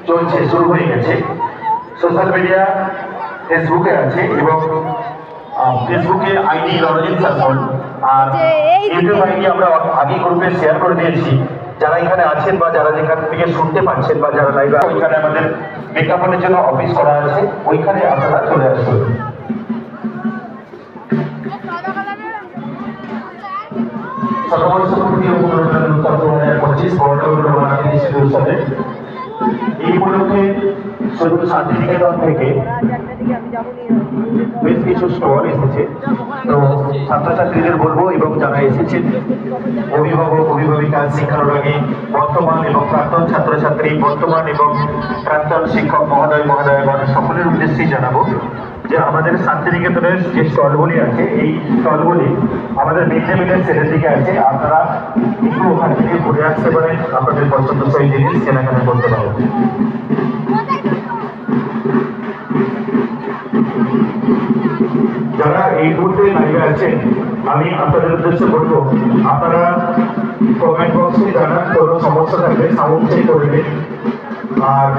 চলছে, শুরু হয়ে গেছে। সোশ্যাল মিডিয়া ফেসবুকে আছে এবং ফেসবুকে আইডি রণজিৎ শাসন আর ইউটিউব আইডি আমরা আগে গ্রুপে শেয়ার করে দিয়েছি। যারা এখানে আছেন বা যারা যেখান থেকে শুনতে পাচ্ছেন বা যারা লাইভে, ওইখানে আমাদের বিজ্ঞাপনের জন্য অফিস করা আছে, ওইখানে আপনারা চলে আসুন। এই উপলক্ষে শুধু শান্তিনিকেতন থেকে বেশ কিছু স্টল এসেছে। তো ছাত্রছাত্রীদের বলবো এবং যারা এসেছেন অভিভাবক অভিভাবিকা শিক্ষানুরাগী বর্তমান এবং প্রাক্তন ছাত্রছাত্রী বর্তমান এবং প্রাক্তন শিক্ষক মহোদয় মহোদয়গণ সকলের উদ্দেশ্যেই জানাবো যে আমাদের শান্তিনিকেতনের যে স্টলগুলি আছে এই স্টলগুলি আমাদের মিড ডে মিলের শেষের দিকে আছে। আপনারা একটু ওখান থেকে ঘুরে আসতে পারেন, আপনাদের পছন্দসই জিনিস কেনাকাটা করতে পারেন। যারা এই মুহূর্তে লাইভে আছেন আমি আপনাদের উদ্দেশ্যে বলবো আপনারা কমেন্ট বক্সে জানান কোনো সমস্যা থাকলে সাউন্ড চেক করে দিন। আর